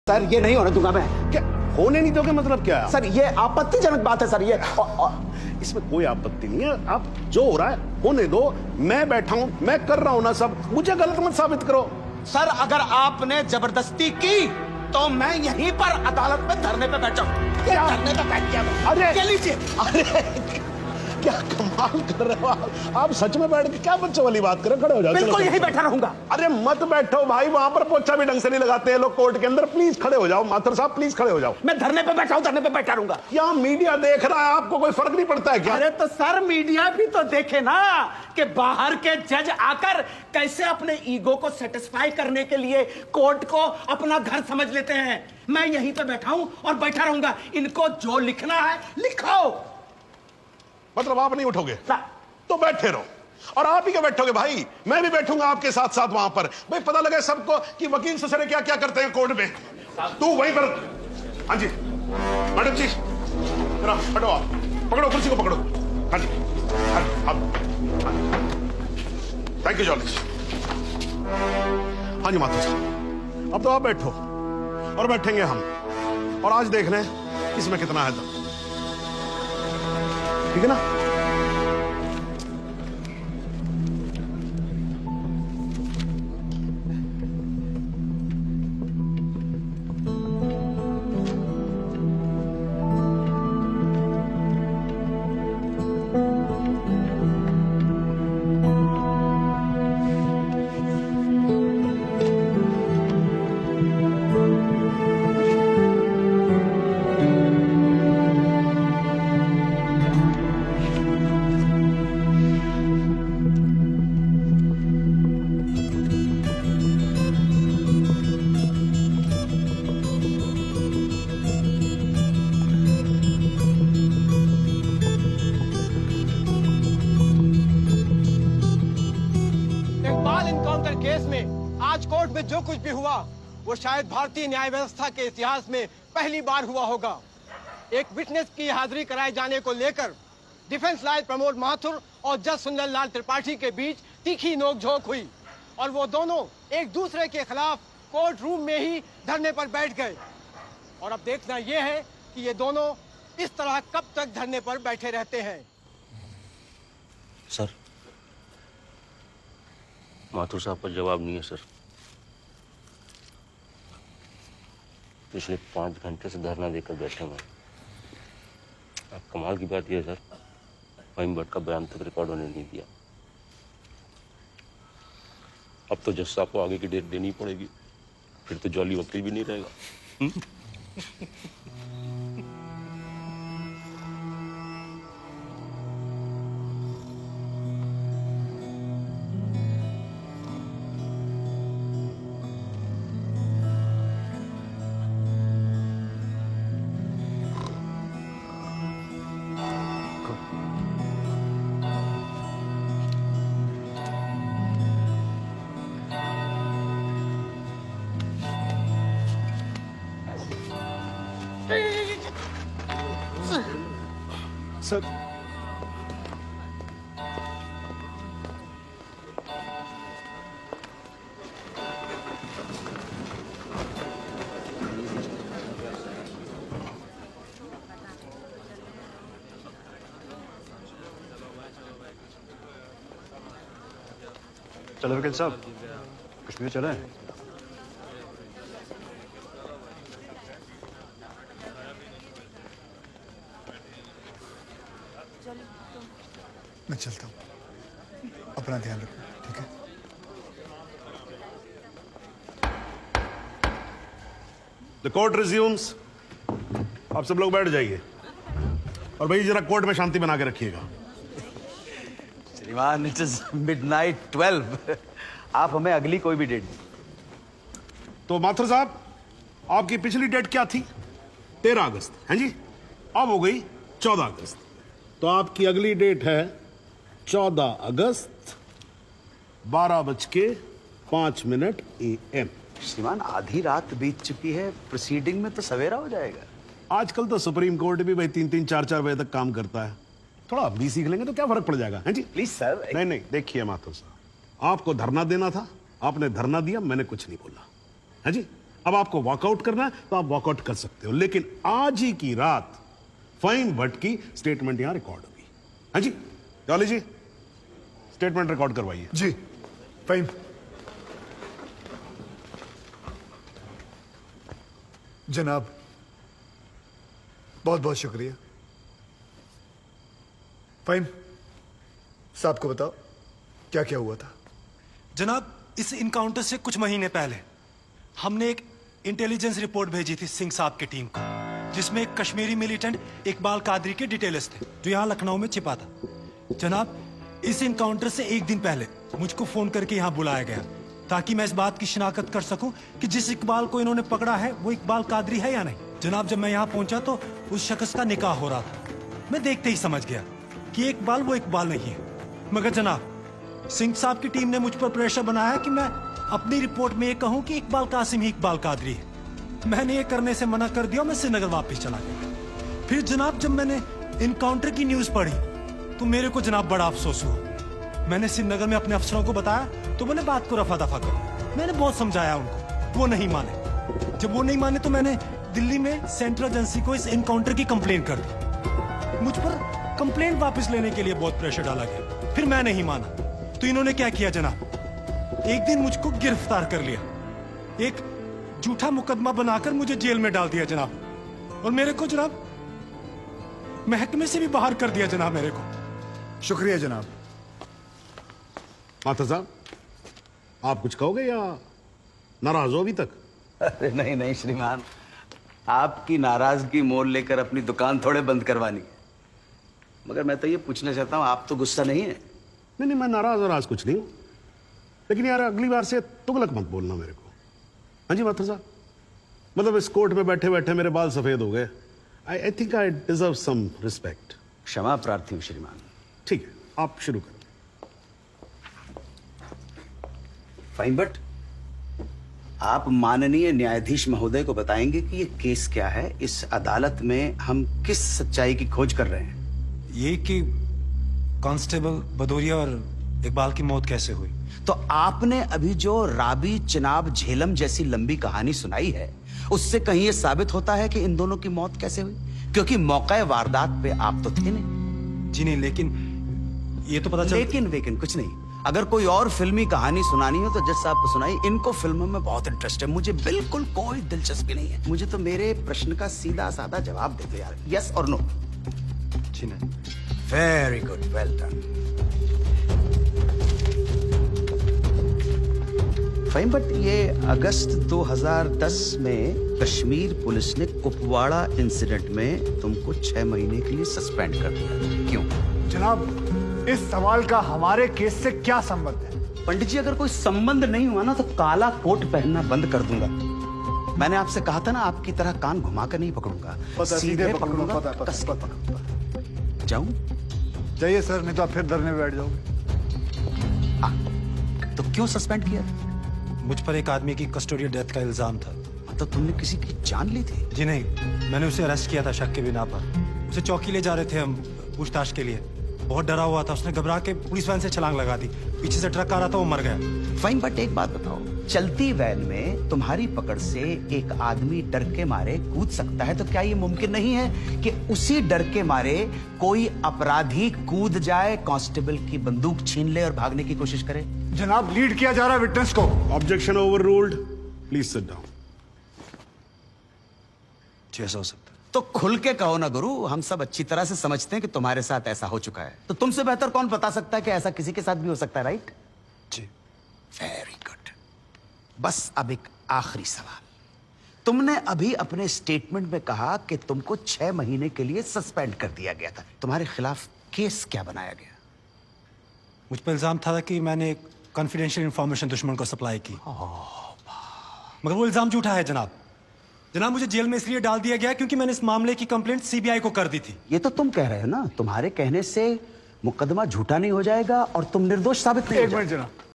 Sir ये नहीं होने दूंगा मैं। क्या होने नहीं दोगे मतलब क्या है? सर ये आपत्तिजनक बात है सर ये। इसमें कोई आपत्ति नहीं है, आप जो हो रहा है होने दो। मैं बैठा हूं, मैं कर रहा हूं ना सब, मुझे गलत मत साबित करो। सर अगर आपने जबरदस्ती की तो मैं यहीं पर अदालत में धरने पे बैठा हूं। धरने पे बैठ गया। अरे क्या लीजिए। अरे क्या कमाल कर रहे हो आप सच में बैठ के क्या बच्चों वाली बात कर रहे हो? खड़े हो जाओ। बिल्कुल यहीं बैठा रहूंगा। अरे मत बैठो भाई, वहां पर पोछा भी ढंग से नहीं लगाते हैं लोग कोर्ट के अंदर। प्लीज खड़े हो जाओ माथुर साहब, प्लीज खड़े हो जाओ। मैं धरने पे बैठा हूं, धरने पे बैठा रहूंगा। यहाँ मीडिया देख रहा है, आपको कोई फर्क नहीं पड़ता है क्या? अरे तो सर मीडिया भी तो देखे ना कि बाहर के जज आकर कैसे अपने ईगो को सेटिस्फाई करने के लिए कोर्ट को अपना घर समझ लेते हैं। मैं यहीं पे बैठा हूं और बैठा रहूंगा। इनको जो लिखना है लिखो। मतलब आप नहीं उठोगे तो बैठे रहो, और आप ही क्या बैठोगे भाई, मैं भी बैठूंगा आपके साथ साथ वहां पर। भाई पता लगे सबको कि वकील ससुरे क्या क्या करते हैं कोर्ट में। तू वहीं पर। हाँ जी मैडम जी, जरा हटो, आप पकड़ो कुर्सी को, पकड़ो। हाँ जी, थैंक यू जॉर्ज। हाँ जी माथुर साहब, अब तो आप बैठो और बैठेंगे हम, और आज देख रहे हैं इसमें कितना है दम। ठीक है ना? केस में आज कोर्ट में जो कुछ भी हुआ वो शायद भारतीय न्याय व्यवस्था के इतिहास में पहली बार हुआ होगा। एक विटनेस की हाजिरी कराए जाने को लेकर डिफेंस लॉयर प्रमोद माथुर और जज सुंदर लाल त्रिपाठी के बीच तीखी नोकझोंक हुई और वो दोनों एक दूसरे के खिलाफ कोर्ट रूम में ही धरने पर बैठ गए। और अब देखना यह है कि ये दोनों इस तरह कब तक धरने पर बैठे रहते हैं। सर, माथुर साहब का जवाब नहीं है सर। पिछले 5 घंटे से धरना देकर बैठे हुए। अब कमाल की बात यह है सर, वहीं भट्ट का बयान तक रिकॉर्ड होने नहीं दिया। अब तो जज साहब को आगे की डेट देनी पड़ेगी, फिर तो जॉली वकील भी नहीं रहेगा। सर चलो वकील साहब, कश्मीर चले। मैं चलता हूँ, अपना ध्यान रखना, ठीक है? The court resumes. आप सब लोग बैठ जाइए, और भाई जरा कोर्ट में शांति बना के रखिएगा। श्रीमान, इट इज मिडनाइट 12। आप हमें अगली कोई भी डेट। तो माथुर साहब, आपकी पिछली डेट क्या थी? 13 अगस्त, हैं जी? अब हो गई 14 अगस्त। तो आपकी अगली डेट है 14 अगस्त 12:05 AM। श्रीमान, आधी रात बीत चुकी है, प्रोसीडिंग में तो सवेरा हो जाएगा। आजकल तो सुप्रीम कोर्ट भी भाई 3-3, 4-4 बजे तक काम करता है। थोड़ा अब भी सीख लेंगे तो क्या फर्क पड़ जाएगा, हैं जी? Please sir. नहीं नहीं, देखिए माथुर साहब, आपको धरना देना था, आपने धरना दिया, मैंने कुछ नहीं बोला, है जी? अब आपको वॉकआउट करना है तो आप वॉकआउट कर सकते हो, लेकिन आज ही की रात फ़हीम भट्ट की स्टेटमेंट यहां रिकॉर्ड होगी। हाँ जी, चौली जी, स्टेटमेंट रिकॉर्ड करवाइए। जी फ़हीम। जनाब, बहुत बहुत शुक्रिया। फ़हीम साहब को बताओ क्या क्या हुआ था। जनाब, इस इनकाउंटर से कुछ महीने पहले हमने एक इंटेलिजेंस रिपोर्ट भेजी थी सिंह साहब की टीम को, जिसमें एक कश्मीरी मिलिटेंट इकबाल कादरी के डिटेल्स थे जो यहाँ लखनऊ में छिपा था। जनाब, इस इनकाउंटर से एक दिन पहले मुझको फोन करके यहाँ बुलाया गया ताकि मैं इस बात की शिनाख्त कर सकूं कि जिस इकबाल को इन्होंने पकड़ा है वो इकबाल कादरी है या नहीं। जनाब, जब मैं यहाँ पहुंचा तो उस शख्स का निकाह हो रहा था। मैं देखते ही समझ गया कि इकबाल वो इकबाल नहीं है। मगर जनाब, सिंह साहब की टीम ने मुझ पर प्रेशर बनाया कि मैं अपनी रिपोर्ट में ये कहूं कि इकबाल कासिम ही इकबाल कादरी है। मैंने ये करने से मना कर दिया और मैं श्रीनगर वापस चला गया। फिर जनाब, जब मैंने इनकाउंटर की न्यूज पढ़ी तो मेरे को जनाब बड़ा अफसोस हुआ। मैंने श्रीनगर में अपने अफसरों को बताया तो बोले बात को रफा दफा करो। मैंने बहुत समझाया उनको, वो नहीं माने। जब वो नहीं माने तो मैंने दिल्ली में सेंट्रल एजेंसी को इस इनकाउंटर की कंप्लेन कर दी। मुझ पर कंप्लेंट वापस लेने के लिए बहुत प्रेशर डाला गया। फिर मैं नहीं माना तो इन्होंने क्या किया जनाब, एक दिन मुझको गिरफ्तार कर लिया, एक झूठा मुकदमा बनाकर मुझे जेल में डाल दिया जनाब, और मेरे को जनाब महकमे से भी बाहर कर दिया जनाब मेरे को। शुक्रिया जनाब। माता साहब, आप कुछ कहोगे या नाराज हो अभी तक? अरे नहीं नहीं श्रीमान, आपकी नाराजगी मोल लेकर अपनी दुकान थोड़े बंद करवानी है। मगर मैं तो ये पूछना चाहता हूँ, आप तो गुस्सा नहीं है? नहीं, मैं नाराज और आज कुछ नहीं हूं, लेकिन यार अगली बार से तुगलक मत बोलना मेरे को। हाँ जी माथुर साहब, मतलब इस कोर्ट में बैठे बैठे मेरे बाल सफेद हो गए। I think I deserve some respect. क्षमा प्रार्थी हूँ श्रीमान। ठीक है, आप शुरू करें। फ़हीम भट्ट, आप माननीय न्यायाधीश महोदय को बताएंगे कि ये केस क्या है, इस अदालत में हम किस सच्चाई की खोज कर रहे हैं। ये कि कांस्टेबल भदौरिया और इकबाल की मौत कैसे हुई। तो आपने अभी जो राबी चिनाब झेलम जैसी लंबी कहानी सुनाई है, उससे कहीं ये साबित होता है कि इन दोनों की मौत कैसे हुई? क्योंकि मौका वारदात पे आप तो थे नहीं। जी नहीं, लेकिन ये तो पता चल। लेकिन कुछ नहीं। अगर कोई और फिल्मी कहानी सुनानी हो तो जज साहब को सुनाई। इनको फिल्मों में बहुत इंटरेस्ट है, मुझे बिल्कुल कोई दिलचस्पी नहीं है। मुझे तो मेरे प्रश्न का सीधा साधा जवाब दे दो यार, यस और नो। जी नहीं। Very good, well done. Faheem Bhatt, ये अगस्त 2010 में कश्मीर पुलिस ने कुपवाड़ा इंसिडेंट में तुमको 6 महीने के लिए सस्पेंड कर दिया, क्यों? जनाब, इस सवाल का हमारे केस से क्या संबंध है? पंडित जी, अगर कोई संबंध नहीं हुआ ना तो काला कोट पहनना बंद कर दूंगा। मैंने आपसे कहा था ना, आपकी तरह कान घुमा कर नहीं पकड़ूंगा, सीधे पकड़ूंगा, कस के पकड़ूंगा। जाऊं? जाइए सर, नहीं तो आप फिर धरने में बैठ जाओगे। तो क्यों सस्पेंड किया? मुझ पर एक आदमी की कस्टोडियल डेथ का इल्जाम था। तो तुमने किसी की जान ली थी? जी नहीं, मैंने उसे अरेस्ट किया था शक के बिना पर। उसे चौकी ले जा रहे थे हम पूछताछ के लिए। बहुत डरा हुआ था, उसने घबरा के पुलिस वैन से छलांग लगा दी। पीछे से ट्रक आ रहा था, वो मर गया। फ़हीम भट्ट, एक बात बताओ, चलती वैन में तुम्हारी पकड़ से एक आदमी डर के मारे कूद सकता है, तो क्या ये मुमकिन नहीं है कि उसी डर के मारे कोई अपराधी कूद जाए, कांस्टेबल की बंदूक छीन ले और भागने की कोशिश करे? जनाब, लीड किया जा रहा है विटनेस को। Objection overruled, please sit down. जी, ऐसा हो सकता है। तो खुल के कहो ना गुरु, हम सब अच्छी तरह से समझते हैं कि तुम्हारे साथ ऐसा हो चुका है। तो तुमसे बेहतर कौन बता सकता है कि ऐसा किसी के साथ भी हो सकता है, राइट? जी। Very good. बस अब एक आखिरी सवाल। तुमने अभी अपने स्टेटमेंट में कहा कि तुमको 6 महीने के लिए सस्पेंड कर दिया गया था। तुम्हारे खिलाफ केस क्या बनाया गया? मुझ पर इल्जाम था कि मैंने एक कॉन्फिडेंशियल इंफॉर्मेशन दुश्मन को सप्लाई की। मगर वो इल्जाम झूठा है जनाब। जनाब, मुझे जेल में इसलिए डाल दिया गया क्योंकि मैंने इस मामले की कंप्लेंट सीबीआई को कर दी थी। ये तो तुम कह रहे हो ना, तुम्हारे कहने से मुकदमा झूठा नहीं हो जाएगा और तुम निर्दोष साबित नहीं हो एक मिनट जाओगे। जनाब,